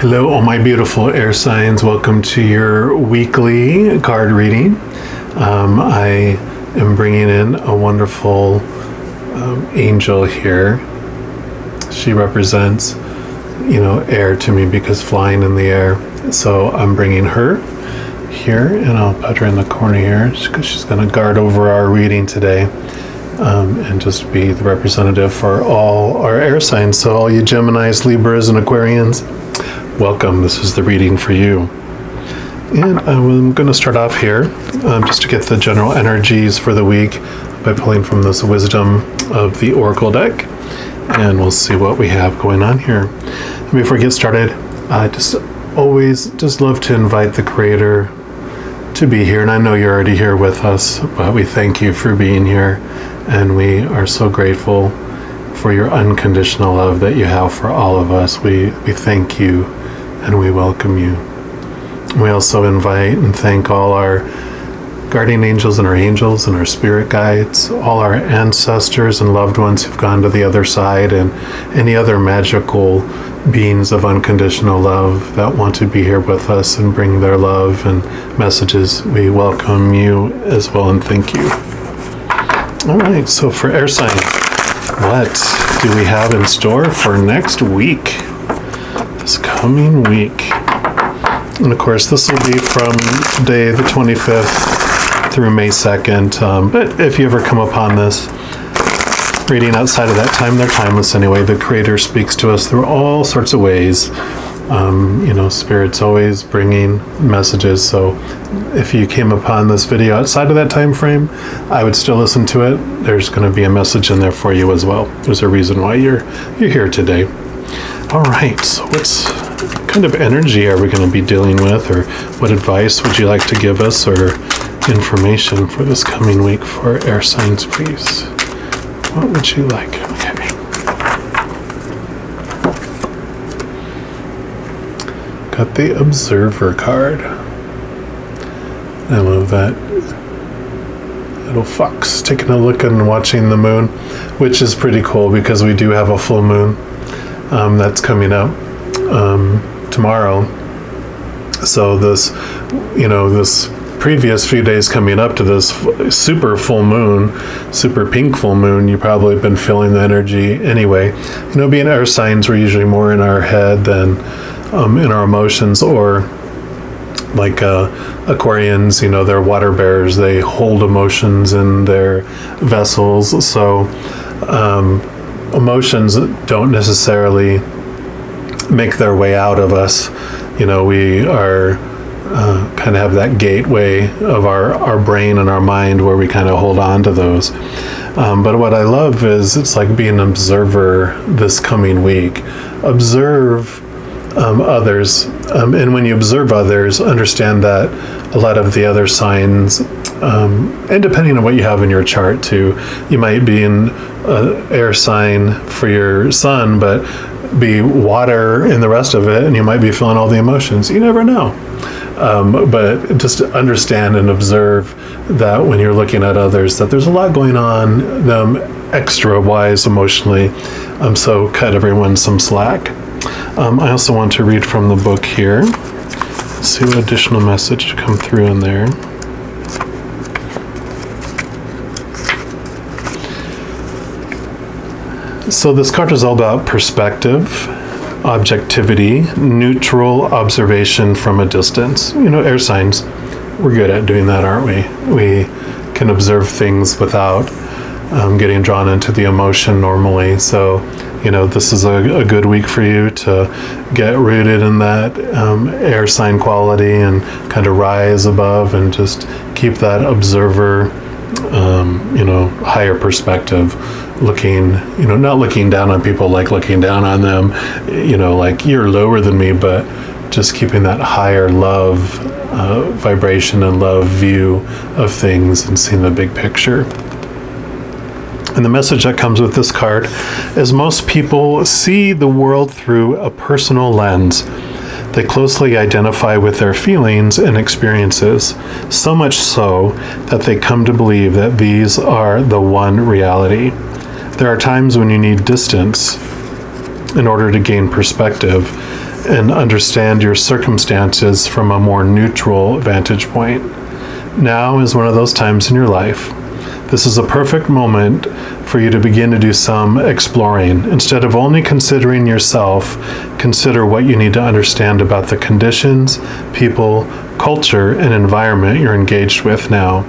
Hello, all my beautiful air signs. Welcome to your weekly card reading. I am bringing in a wonderful angel here. She represents, air to me because flying in the air. So I'm bringing her here, and I'll put her in the corner here because she's going to guard over our reading today. And just be the representative for all our air signs. So all you Geminis, Libras, and Aquarians, welcome. This is the reading for you. And I'm going to start off here just to get the general energies for the week by pulling from this wisdom of the Oracle deck. And we'll see what we have going on here. And before we get started, I just love to invite the Creator to be here. And I know you're already here with us, but we thank you for being here. And we are so grateful for your unconditional love that you have for all of us. We thank you and we welcome you. We also invite and thank all our guardian angels and our spirit guides, all our ancestors and loved ones who've gone to the other side, and any other magical beings of unconditional love that want to be here with us and bring their love and messages. We welcome you as well and thank you. All right, so for air signs, what do we have in store for next week, this coming week? And of course, this will be from today, the 25th, through May 2nd. But if you ever come upon this reading outside of that time, they're timeless anyway. The Creator speaks to us through all sorts of ways. Spirit's always bringing messages. So if you came upon this video outside of that time frame, I would still listen to it. There's going to be a message in there for you as well. There's a reason why you're here today. All right, so what kind of energy are we going to be dealing with, or what advice would you like to give us, or information for this coming week for air signs, please? What would you like? Okay. Got the Observer card. I love that little fox taking a look and watching the moon, which is pretty cool because we do have a full moon that's coming up tomorrow. So this previous few days coming up to this super full moon, super pink full moon, you've probably been feeling the energy anyway. Being air signs, we're usually more in our head than in our emotions, or like Aquarians, they're water bearers. They hold emotions in their vessels. So emotions don't necessarily make their way out of us. We are kind of have that gateway of our brain and our mind where we kind of hold on to those. But what I love is it's like being an observer this coming week. Observe others, and when you observe others, understand that a lot of the other signs, and depending on what you have in your chart too, you might be in air sign for your sun, but be water in the rest of it, and you might be feeling all the emotions. You never know. But just understand and observe that when you're looking at others, that there's a lot going on, them extra wise emotionally. So cut everyone some slack. I also want to read from the book here. See what additional message come through in there. So this card is all about perspective, objectivity, neutral observation from a distance. Air signs, we're good at doing that, aren't we? We can observe things without getting drawn into the emotion normally. So, this is a good week for you to get rooted in that air sign quality and kind of rise above and just keep that observer, higher perspective, looking, not looking down on people like looking down on them, like you're lower than me, but just keeping that higher love vibration and love view of things and seeing the big picture. And the message that comes with this card is most people see the world through a personal lens. They closely identify with their feelings and experiences, so much so that they come to believe that these are the one reality. There are times when you need distance in order to gain perspective, and understand your circumstances from a more neutral vantage point. Now is one of those times in your life. This is a perfect moment for you to begin to do some exploring. Instead of only considering yourself, consider what you need to understand about the conditions, people, culture, and environment you're engaged with now.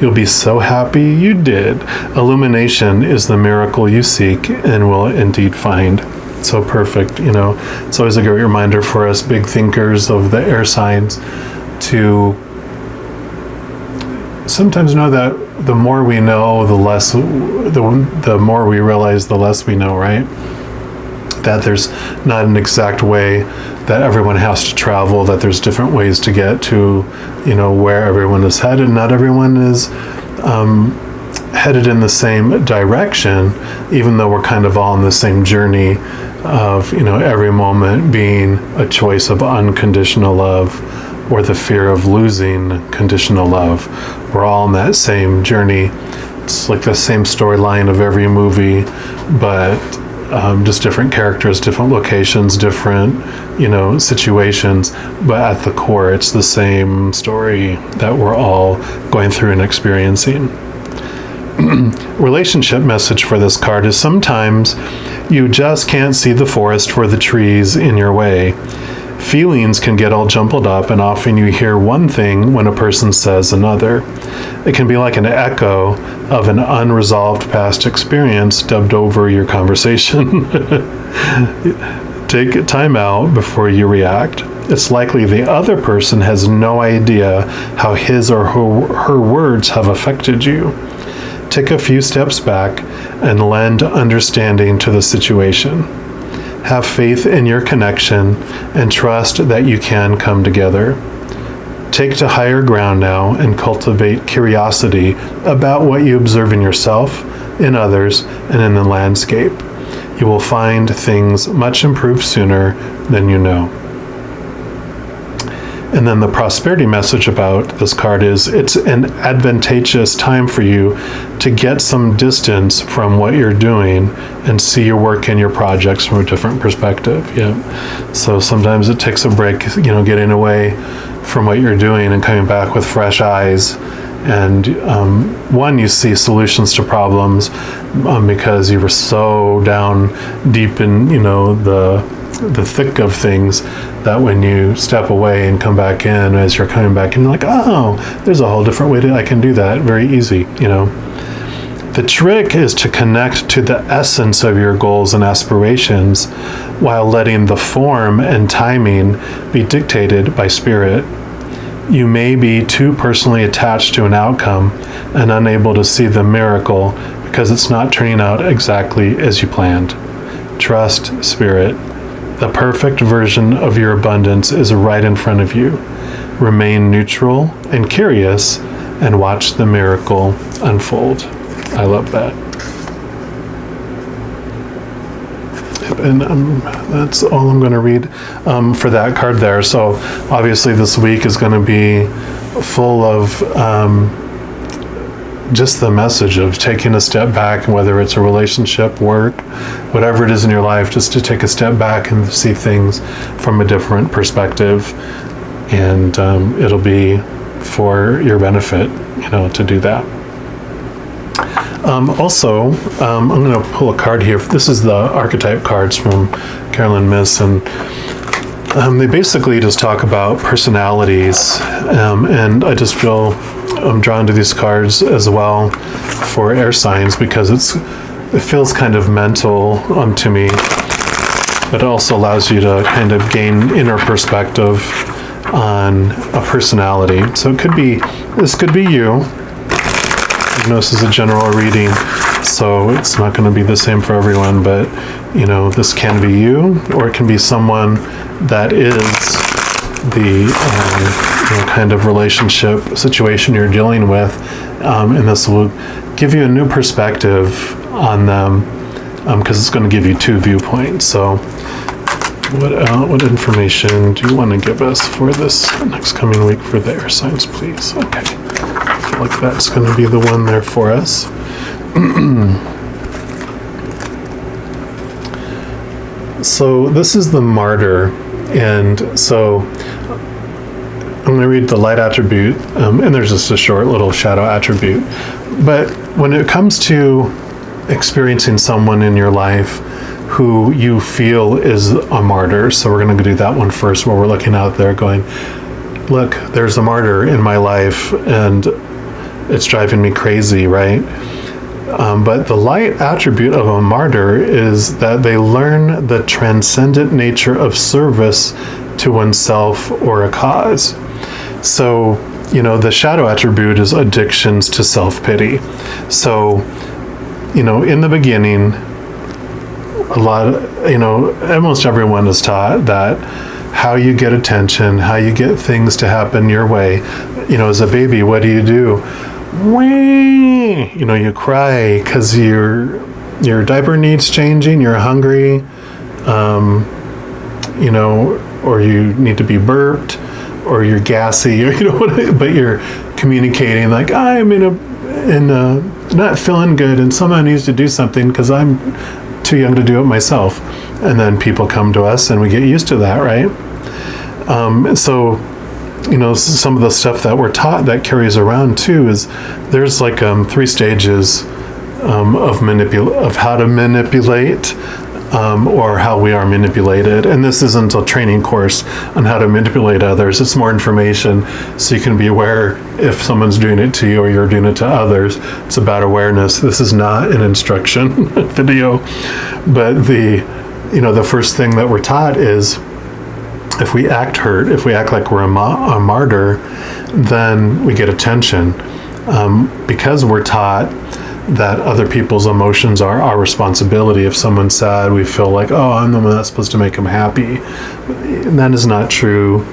You'll be so happy you did. Illumination is the miracle you seek and will indeed find. So perfect, It's always a great reminder for us big thinkers of the air signs to sometimes know that the more we know, the more we realize the less we know, right? That there's not an exact way that everyone has to travel, that there's different ways to get to, where everyone is headed. Not everyone is headed in the same direction, even though we're kind of all on the same journey of, every moment being a choice of unconditional love or the fear of losing conditional love. We're all on that same journey. It's like the same storyline of every movie, but just different characters, different locations, different, situations. But at the core, it's the same story that we're all going through and experiencing. Relationship message for this card is sometimes you just can't see the forest for the trees in your way. Feelings can get all jumbled up, and often you hear one thing when a person says another. It can be like an echo of an unresolved past experience dubbed over your conversation. Take time out before you react. It's likely the other person has no idea how his or her words have affected you. Take a few steps back and lend understanding to the situation. Have faith in your connection and trust that you can come together. Take to higher ground now and cultivate curiosity about what you observe in yourself, in others, and in the landscape. You will find things much improved sooner than you know. And then the prosperity message about this card is it's an advantageous time for you to get some distance from what you're doing and see your work and your projects from a different perspective. Yeah. So sometimes it takes a break, getting away from what you're doing and coming back with fresh eyes. And you see solutions to problems because you were so down deep in, the thick of things, that when you step away and come back in, as you're coming back in, you're like, oh, there's a whole different way I can do that. Very easy, The trick is to connect to the essence of your goals and aspirations while letting the form and timing be dictated by spirit. You may be too personally attached to an outcome and unable to see the miracle because it's not turning out exactly as you planned. Trust spirit. The perfect version of your abundance is right in front of you. Remain neutral and curious and watch the miracle unfold. I love that. And that's all I'm going to read for that card there. So obviously this week is going to be full of just the message of taking a step back, whether it's a relationship, work, whatever it is in your life, just to take a step back and see things from a different perspective. And it'll be for your benefit, to do that. I'm going to pull a card here. This is the archetype cards from Carolyn Miss, and they basically just talk about personalities, and I just feel I'm drawn to these cards as well for air signs because it feels kind of mental to me, but it also allows you to kind of gain inner perspective on a personality. So this could be you. This is a general reading, so it's not going to be the same for everyone, but this can be you, or it can be someone that is the kind of relationship situation you're dealing with, and this will give you a new perspective on them because it's going to give you two viewpoints. So what information do you want to give us for this next coming week for the air signs, please? Okay. Like that's going to be the one there for us. So this is the martyr, And so I'm going to read the light attribute, and there's just a short little shadow attribute. But when it comes to experiencing someone in your life who you feel is a martyr, so we're going to do that one first, where we're looking out there going, look, there's a martyr in my life, and it's driving me crazy, right? But the light attribute of a martyr is that they learn the transcendent nature of service to oneself or a cause. So, the shadow attribute is addictions to self-pity. So, in the beginning, almost everyone is taught that how you get attention, how you get things to happen your way. As a baby, what do? Wee! You cry because your diaper needs changing, you're hungry, or you need to be burped, or you're gassy, or but you're communicating like, I'm not feeling good, and someone needs to do something because I'm too young to do it myself. And then people come to us, and we get used to that, right? So some of the stuff that we're taught that carries around too is there's like 3 stages of how to manipulate, or how we are manipulated. And this isn't a training course on how to manipulate others. It's more information so you can be aware if someone's doing it to you or you're doing it to others. It's about awareness. This is not an instruction video. But the first thing that we're taught is if we act hurt, if we act like we're a martyr, then we get attention. Because we're taught that other people's emotions are our responsibility. If someone's sad, we feel like, oh, I'm the one that's supposed to make them happy. And that is not true.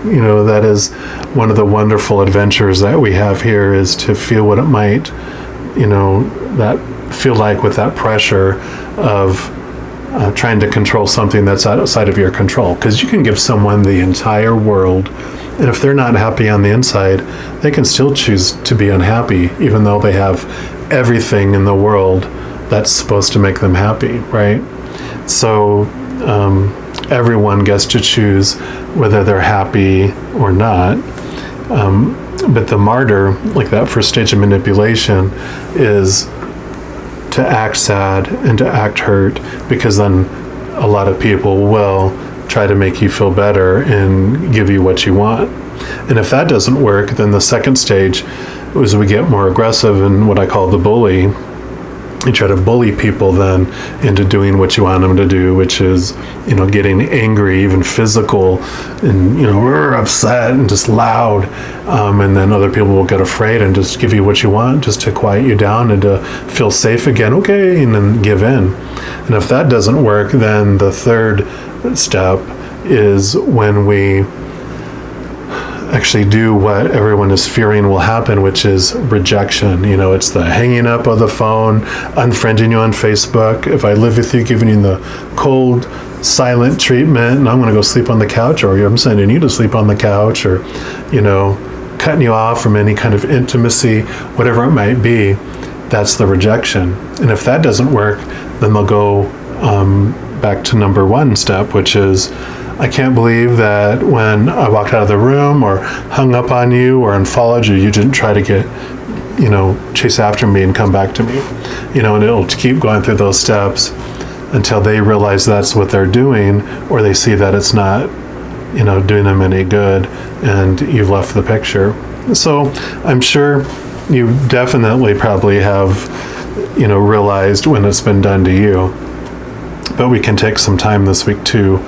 That is one of the wonderful adventures that we have here, is to feel what it might, that feel like with that pressure of trying to control something that's outside of your control. Because you can give someone the entire world, and if they're not happy on the inside, they can still choose to be unhappy, even though they have everything in the world that's supposed to make them happy, right? So everyone gets to choose whether they're happy or not. But the martyr, like that first stage of manipulation, is to act sad and to act hurt, because then a lot of people will try to make you feel better and give you what you want. And if that doesn't work, then the second stage is we get more aggressive, and what I call the bully. You try to bully people then into doing what you want them to do, which is, getting angry, even physical, and, we're upset and just loud. And then other people will get afraid and just give you what you want, just to quiet you down and to feel safe again. Okay, and then give in. And if that doesn't work, then the third step is when we actually do what everyone is fearing will happen, which is rejection. It's the hanging up of the phone, unfriending you on Facebook. If I live with you, giving you the cold, silent treatment, and I'm going to go sleep on the couch, or I'm sending you to sleep on the couch, or, cutting you off from any kind of intimacy, whatever it might be, that's the rejection. And if that doesn't work, then they'll go back to number 1 step, which is, I can't believe that when I walked out of the room or hung up on you or unfollowed you, you didn't try to get, chase after me and come back to me. And it'll keep going through those steps until they realize that's what they're doing, or they see that it's not, doing them any good, and you've left the picture. So I'm sure you definitely probably have, realized when it's been done to you. But we can take some time this week to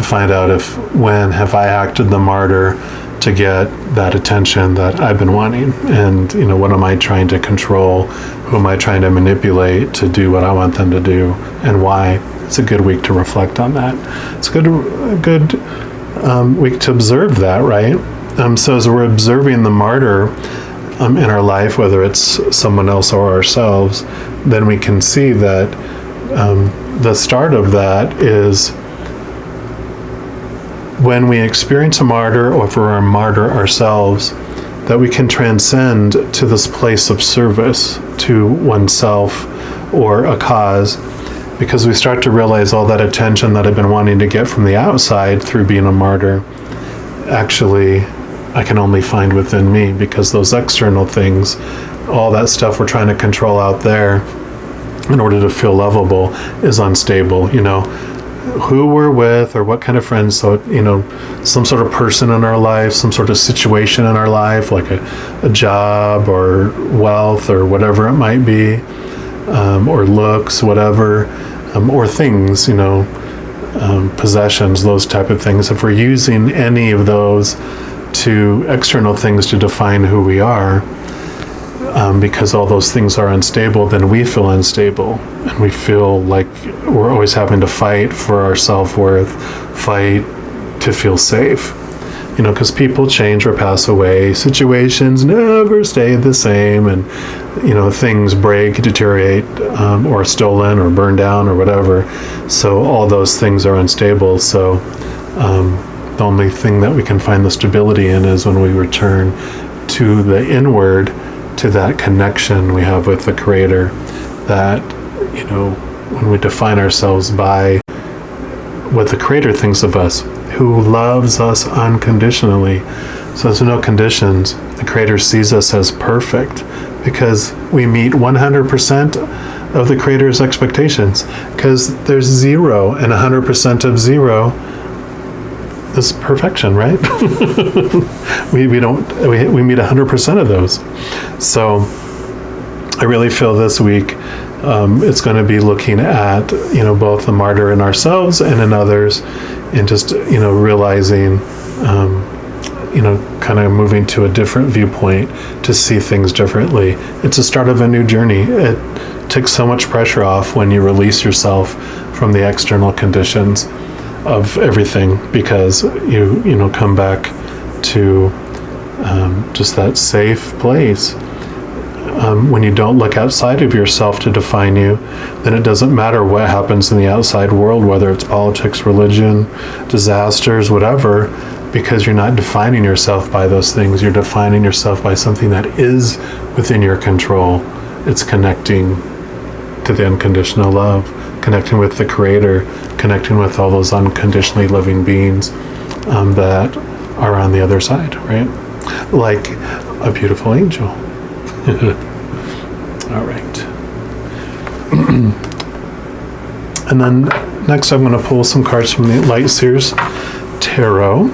find out when have I acted the martyr to get that attention that I've been wanting, and what am I trying to control, who am I trying to manipulate to do what I want them to do, and why. It's a good week to reflect on that. It's a good week to observe that, right? So as we're observing the martyr in our life, whether it's someone else or ourselves, then we can see that the start of that is when we experience a martyr, or if we're a martyr ourselves, that we can transcend to this place of service to oneself or a cause. because we start to realize all that attention that I've been wanting to get from the outside through being a martyr, actually, I can only find within me, because those external things, all that stuff we're trying to control out there in order to feel lovable is unstable. You know, who we're with or what kind of friends. So, you know, some sort of person in our life, some sort of situation in our life, like a job or wealth or whatever it might be, or looks, whatever, or things, you know, possessions, those type of things. If we're using any of those to external things to define who we are, because all those things are unstable, then we feel unstable, and we feel like we're always having to fight for our self-worth, fight to feel safe. You know, because people change or pass away, situations never stay the same, and, you know, things break, deteriorate, or stolen or burned down or whatever. So all those things are unstable. So the only thing that we can find the stability in is when we return to the inward, to that connection we have with the Creator, that, you know, when we define ourselves by what the Creator thinks of us, who loves us unconditionally. So there's no conditions. The Creator sees us as perfect because we meet 100% of the Creator's expectations, because there's 0 and 100% of 0 is perfection, right? we meet 100% of those. So I really feel this week it's going to be looking at, you know, both the martyr in ourselves and in others, and just, you know, realizing, you know, kind of moving to a different viewpoint to see things differently. It's the start of a new journey. It takes so much pressure off when you release yourself from the external conditions of everything, because you know, come back to just that safe place. When you don't look outside of yourself to define you, then it doesn't matter what happens in the outside world, whether it's politics, religion, disasters, whatever, because you're not defining yourself by those things. You're defining yourself by something that is within your control. It's connecting to the unconditional love, connecting with the Creator, connecting with all those unconditionally loving beings that are on the other side, right? Like a beautiful angel. All right. And then next I'm going to pull some cards from the Light Seers Tarot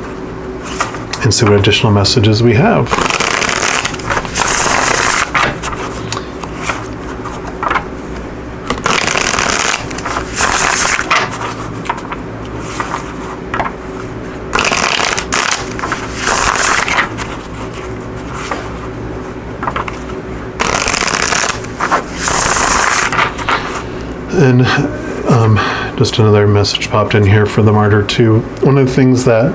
and see what additional messages we have. And just another message popped in here for the martyr too. One of the things that,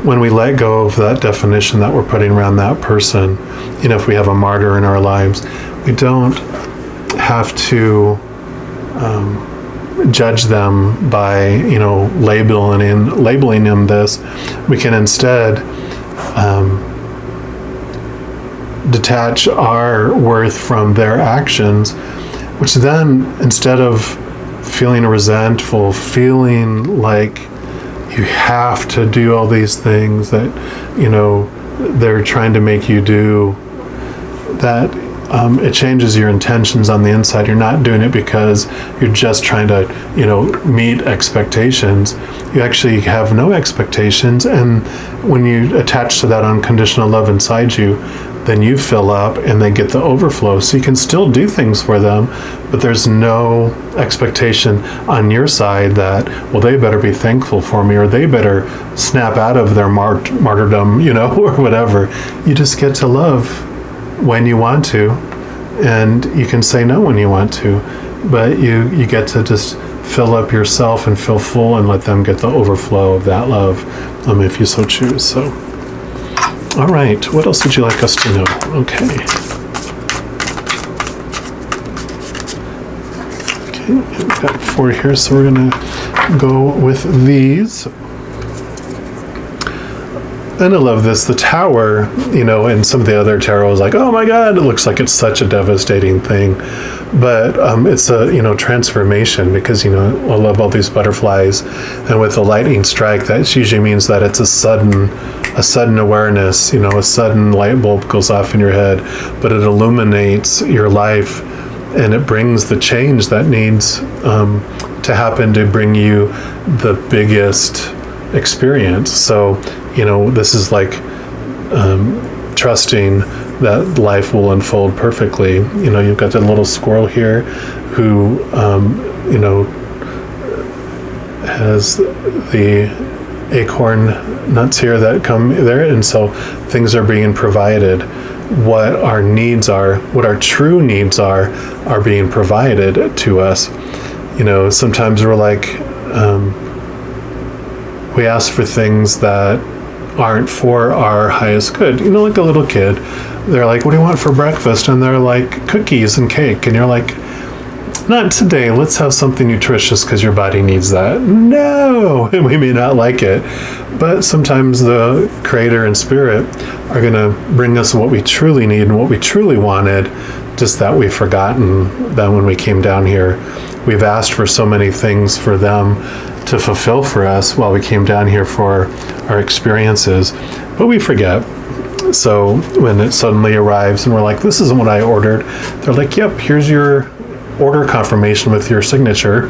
when we let go of that definition that we're putting around that person, you know, if we have a martyr in our lives, we don't have to judge them by, you know, labeling them this. We can instead detach our worth from their actions, which then, instead of feeling resentful, feeling like you have to do all these things that, you know, they're trying to make you do, that it changes your intentions on the inside. You're not doing it because you're just trying to, you know, meet expectations. You actually have no expectations, and when you attach to that unconditional love inside you, then you fill up and they get the overflow. So you can still do things for them, but there's no expectation on your side that, well, they better be thankful for me, or they better snap out of their martyrdom, you know, or whatever. You just get to love when you want to, and you can say no when you want to, but you get to just fill up yourself and feel full and let them get the overflow of that love, if you so choose. So, all right, what else would you like us to know? Okay. Okay, we've got 4 here, so we're going to go with these. And I love this. The Tower, you know, and some of the other tarot is like, oh my God, it looks like it's such a devastating thing. but it's a transformation, because I love all these butterflies, and with the lightning strike, that usually means that it's a sudden awareness. A sudden light bulb goes off in your head, but it illuminates your life, and it brings the change that needs to happen to bring you the biggest experience. So this is like trusting that life will unfold perfectly. You've got the little squirrel here who has the acorn nuts here that come there, and so things are being provided. What our needs are, what our true needs are being provided to us. Sometimes we're like, we ask for things that aren't for our highest good. Like a little kid, they're like, what do you want for breakfast? And they're like, cookies and cake. And you're like, not today, let's have something nutritious because your body needs that. No, and we may not like it, but sometimes the Creator and Spirit are going to bring us what we truly need and what we truly wanted, just that we've forgotten that when we came down here. We've asked for so many things for them to fulfill for us while we came down here for our experiences, but we forget. So when it suddenly arrives and we're like, this isn't what I ordered, they're like, yep, here's your order confirmation with your signature.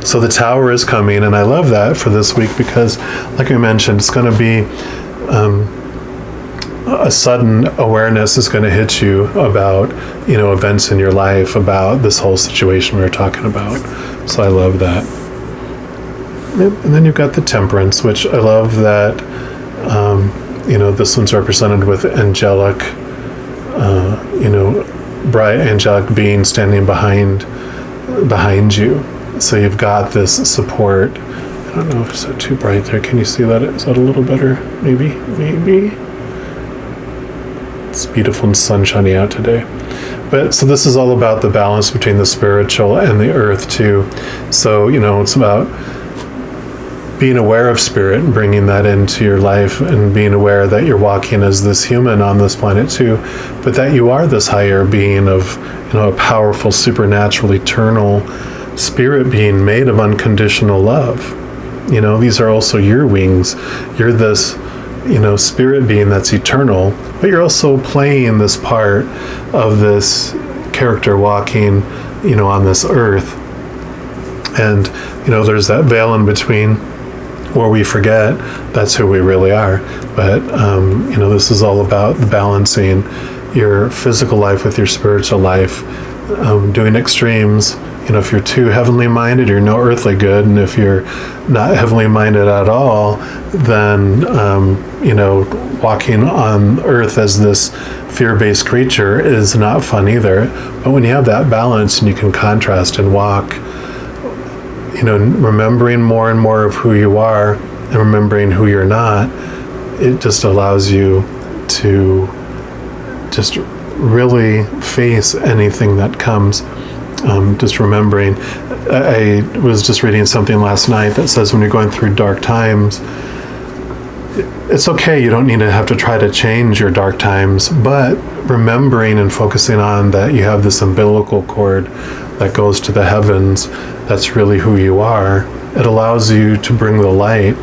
So the Tower is coming, and I love that for this week because, like I mentioned, it's going to be a sudden awareness is going to hit you about events in your life, about this whole situation we were talking about. So I love that. And then you've got the Temperance, which I love that this one's represented with angelic, bright angelic being standing behind you. So you've got this support. I don't know if it's too bright there. Can you see that? Is that a little better? Maybe. It's beautiful and sunshiny out today. But so this is all about the balance between the spiritual and the earth too. So, it's about being aware of spirit and bringing that into your life, and being aware that you're walking as this human on this planet too, but that you are this higher being of, a powerful, supernatural, eternal spirit being made of unconditional love. These are also your wings. You're this, spirit being that's eternal, but you're also playing this part of this character walking, on this earth. And, there's that veil in between where we forget that's who we really are. But, this is all about balancing your physical life with your spiritual life, doing extremes. If you're too heavenly minded, you're no earthly good. And if you're not heavenly minded at all, then, walking on earth as this fear-based creature is not fun either. But when you have that balance and you can contrast and walk, remembering more and more of who you are and remembering who you're not, it just allows you to just really face anything that comes. Just remembering, I was just reading something last night that says when you're going through dark times, it's okay, you don't need to have to try to change your dark times, but remembering and focusing on that you have this umbilical cord that goes to the heavens, that's really who you are. It allows you to bring the light,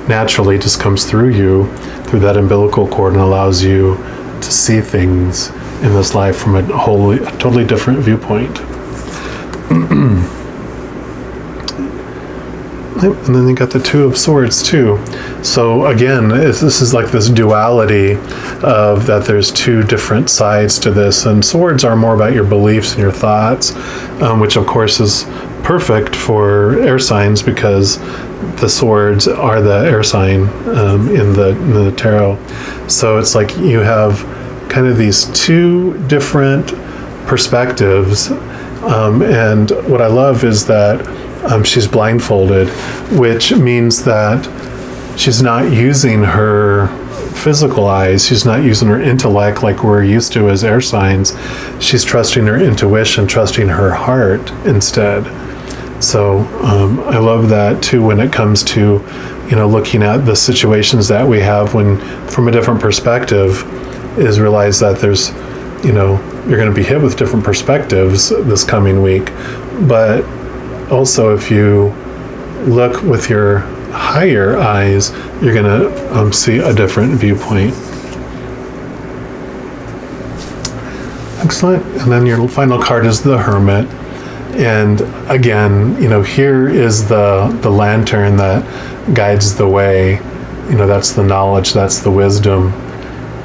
naturally just comes through you, through that umbilical cord, and allows you to see things in this life from a totally different viewpoint. And then you got the Two of Swords too. So again, this is like this duality of that there's two different sides to this, and swords are more about your beliefs and your thoughts, which of course is perfect for air signs because the swords are the air sign in the tarot. So it's like you have kind of these two different perspectives, and what I love is that she's blindfolded, which means that she's not using her physical eyes. She's not using her intellect like we're used to as air signs. She's trusting her intuition, trusting her heart instead. So I love that too when it comes to, looking at the situations that we have when from a different perspective, is realize that there's you're going to be hit with different perspectives this coming week. But also, if you look with your higher eyes, you're going to see a different viewpoint. Excellent. And then your final card is the Hermit. And again, here is the lantern that guides the way. That's the knowledge, that's the wisdom.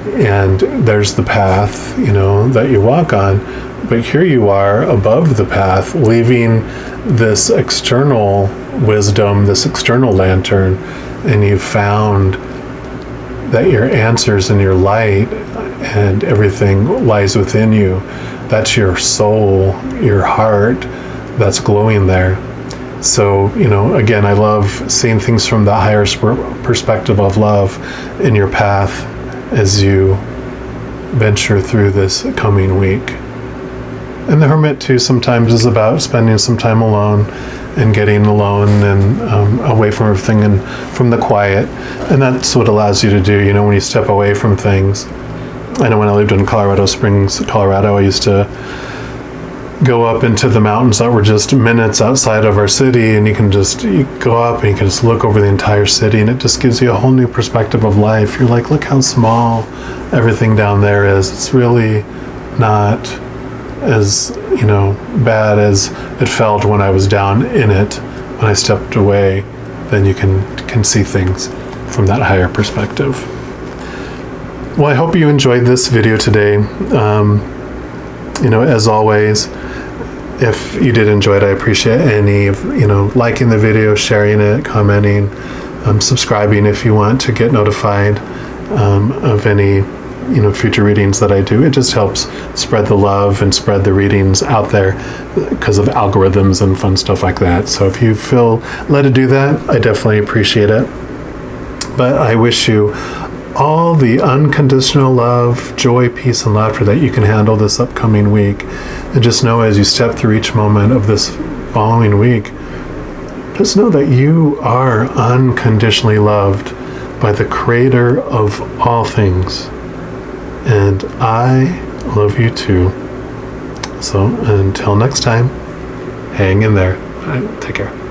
And there's the path, that you walk on. But here you are above the path, leaving this external wisdom, this external lantern, and you've found that your answers and your light and everything lies within you. That's your soul, your heart that's glowing there. So, again, I love seeing things from the higher perspective of love in your path as you venture through this coming week. And the Hermit, too, sometimes is about spending some time alone and getting alone and away from everything and from the quiet. And that's what allows you to do, when you step away from things. I know when I lived in Colorado Springs, Colorado, I used to go up into the mountains that were just minutes outside of our city, and you go up and you can just look over the entire city, and it just gives you a whole new perspective of life. You're like, look how small everything down there is. It's really not as bad as it felt when I was down in it. When I stepped away, then you can see things from that higher perspective. Well, I hope you enjoyed this video today. As always, if you did enjoy it, I appreciate any liking the video, sharing it, commenting, subscribing if you want to get notified of any future readings that I do. It just helps spread the love and spread the readings out there because of algorithms and fun stuff like that. So if you feel led to do that, I definitely appreciate it. But I wish you all the unconditional love, joy, peace, and laughter that you can handle this upcoming week. And just know as you step through each moment of this following week, just know that you are unconditionally loved by the Creator of all things. And I love you too. So until next time, hang in there. All right, take care.